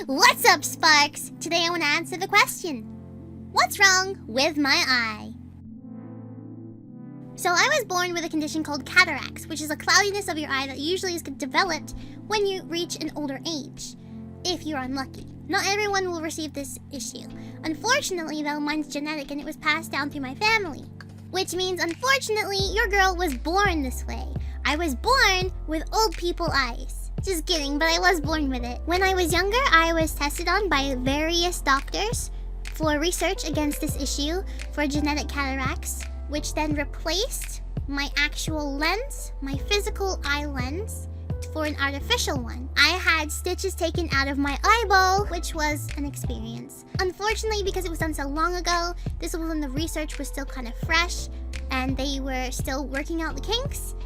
What's up, Sparks? Today I want to answer the question, what's wrong with my eye? So I was born with a condition called cataracts, which is a cloudiness of your eye that usually is developed when you reach an older age, if you're unlucky. Not everyone will receive this issue. Unfortunately, though, mine's genetic and it was passed down through my family. Which means, unfortunately, your girl was born this way. I was born with old people eyes. Just kidding, but I was born with it. When I was younger, I was tested on by various doctors for research against this issue for genetic cataracts, which then replaced my actual lens, my physical eye lens, for an artificial one. I had stitches taken out of my eyeball, which was an experience. Unfortunately, because it was done so long ago, this was when the research was still kind of fresh and they were still working out the kinks,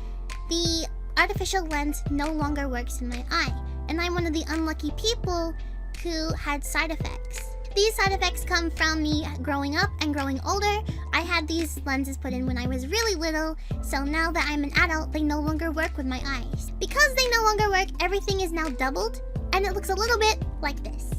the artificial lens no longer works in my eye, and I'm one of the unlucky people who had side effects. These side effects come from me growing up and growing older. I had these lenses put in when I was really little, so now that I'm an adult, they no longer work with my eyes. Because they no longer work, everything is now doubled, and it looks a little bit like this.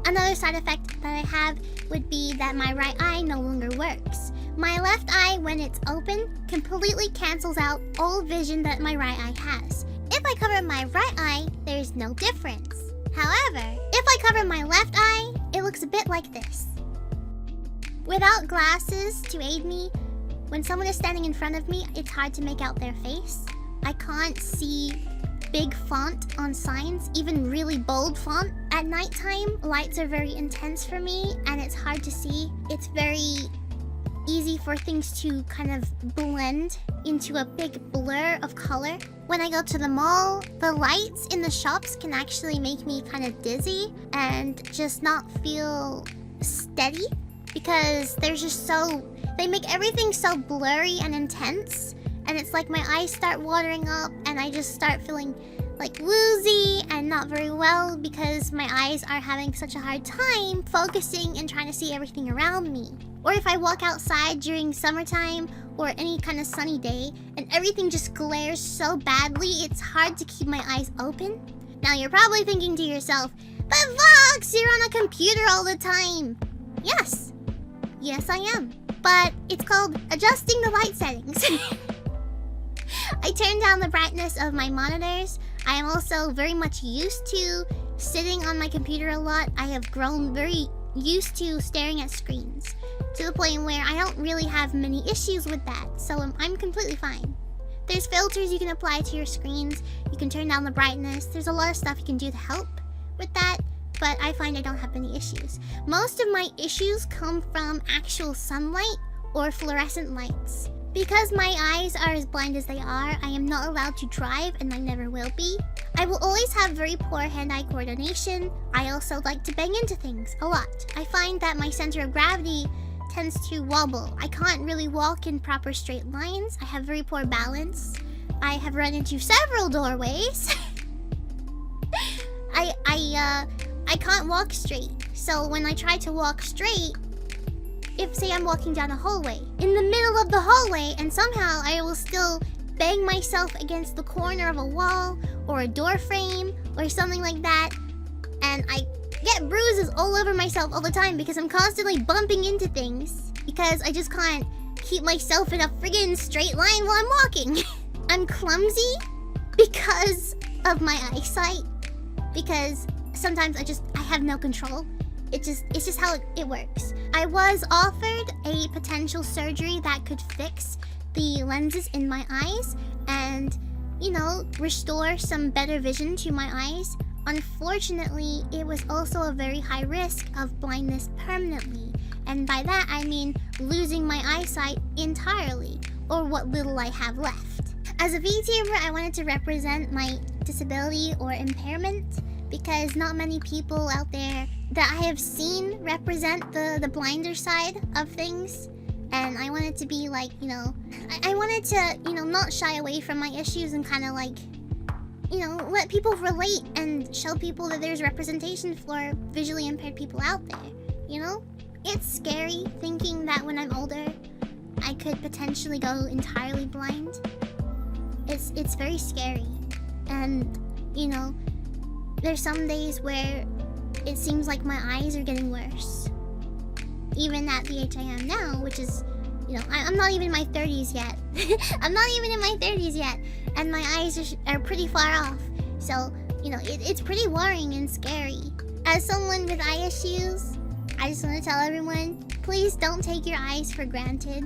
Another side effect that I have would be that my right eye no longer works. My left eye, when it's open, completely cancels out all vision that my right eye has. If I cover my right eye, there's no difference. However, if I cover my left eye, it looks a bit like this. Without glasses to aid me, when someone is standing in front of me, it's hard to make out their face. I can't see big font on signs, even really bold font. At nighttime, lights are very intense for me, and it's hard to see. It's very easy for things to kind of blend into a big blur of color. When I go to the mall, the lights in the shops can actually make me kind of dizzy and just not feel steady because they make everything so blurry and intense, and it's like my eyes start watering up and I just start feeling like woozy and not very well because my eyes are having such a hard time focusing and trying to see everything around me. Or if I walk outside during summertime or any kind of sunny day and everything just glares so badly, it's hard to keep my eyes open. Now you're probably thinking to yourself, but Vox, you're on a computer all the time. Yes. Yes, I am. But it's called adjusting the light settings. I turn down the brightness of my monitors. I am also very much used to sitting on my computer a lot. I have grown very used to staring at screens to the point where I don't really have many issues with that, so I'm completely fine. There's filters you can apply to your screens, you can turn down the brightness, there's a lot of stuff you can do to help with that, but I find I don't have any issues. Most of my issues come from actual sunlight or fluorescent lights. Because my eyes are as blind as they are, I am not allowed to drive, and I never will be. I will always have very poor hand-eye coordination. I also like to bang into things a lot. I find that my center of gravity tends to wobble. I can't really walk in proper straight lines. I have very poor balance. I have run into several doorways. I can't walk straight. So when I try to walk straight, if say I'm walking down a hallway, in the middle of the hallway, and somehow I will still bang myself against the corner of a wall or a door frame or something like that, and I get bruises all over myself all the time because I'm constantly bumping into things because I just can't keep myself in a friggin' straight line while I'm walking. I'm clumsy because of my eyesight, because sometimes I have no control. It's just how it works. I was offered a potential surgery that could fix the lenses in my eyes and, you know, restore some better vision to my eyes. Unfortunately, it was also a very high risk of blindness permanently. And by that, I mean losing my eyesight entirely, or what little I have left. As a VTuber, I wanted to represent my disability or impairment because not many people out there that I have seen represent the blinder side of things. And I wanted to be like, you know, I wanted to, you know, not shy away from my issues and kind of like, you know, let people relate and show people that there's representation for visually impaired people out there, you know? It's scary thinking that when I'm older, I could potentially go entirely blind. It's very scary. And, you know, there's some days where it seems like my eyes are getting worse. Even at the age I am now, which is, you know, I'm not even in my 30s yet. I'm not even in my 30s yet, and my eyes are pretty far off. So, you know, it's pretty worrying and scary. As someone with eye issues, I just want to tell everyone, please don't take your eyes for granted.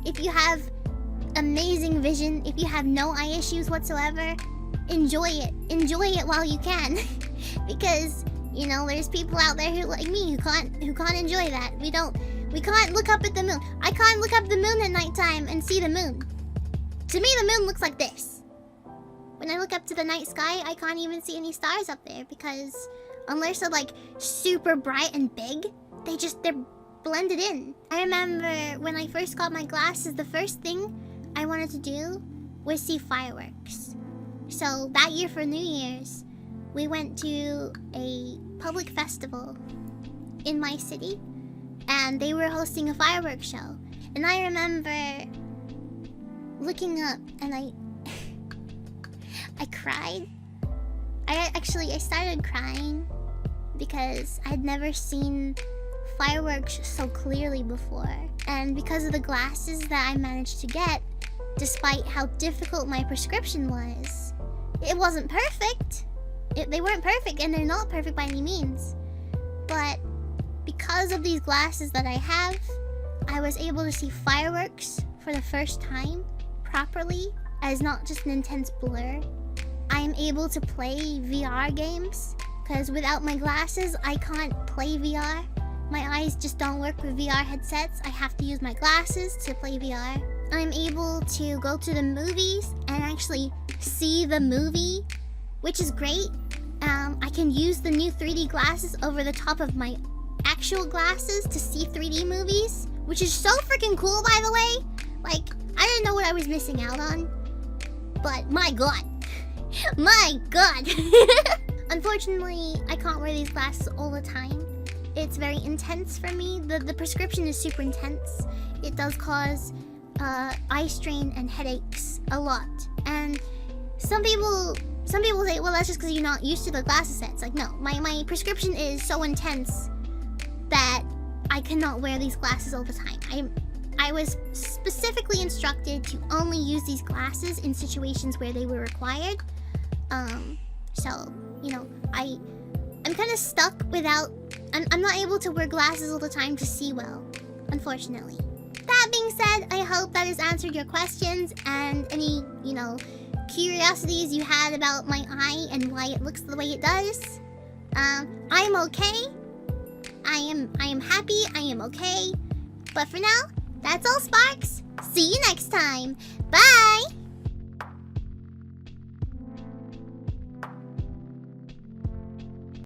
If you have amazing vision, if you have no eye issues whatsoever, enjoy it. Enjoy it while you can. Because, you know, there's people out there who, like me, who can't enjoy that. We can't look up at the moon. I can't look up the moon at nighttime and see the moon. To me, the moon looks like this. When I look up to the night sky, I can't even see any stars up there because unless they're like super bright and big, they're blended in. I remember when I first got my glasses, the first thing I wanted to do was see fireworks. So that year for New Year's, we went to a public festival in my city, and they were hosting a fireworks show. And I remember looking up, and I cried. I started crying because I'd never seen fireworks so clearly before. And because of the glasses that I managed to get, despite how difficult my prescription was, it wasn't perfect. They weren't perfect, and they're not perfect by any means. But because of these glasses that I have, I was able to see fireworks for the first time properly as not just an intense blur. I am able to play VR games because without my glasses, I can't play VR. My eyes just don't work with VR headsets. I have to use my glasses to play VR. I'm able to go to the movies and actually see the movie, which is great. I can use the new 3D glasses over the top of my actual glasses to see 3D movies, which is so freaking cool, by the way. Like, I didn't know what I was missing out on, but my god. My god. Unfortunately, I can't wear these glasses all the time. It's very intense for me. The prescription is super intense. It does cause eye strain and headaches a lot. And some people say, well, that's just because you're not used to the glasses set. It's like, no, my prescription is so intense that I cannot wear these glasses all the time. I was specifically instructed to only use these glasses in situations where they were required. So, you know, I'm kind of stuck without... I'm not able to wear glasses all the time to see well, unfortunately. That being said, I hope that has answered your questions and any, you know, curiosities you had about my eye and why it looks the way it does. I'm okay. I am happy. I am okay. But for now, that's all, Sparks. See you next time. Bye!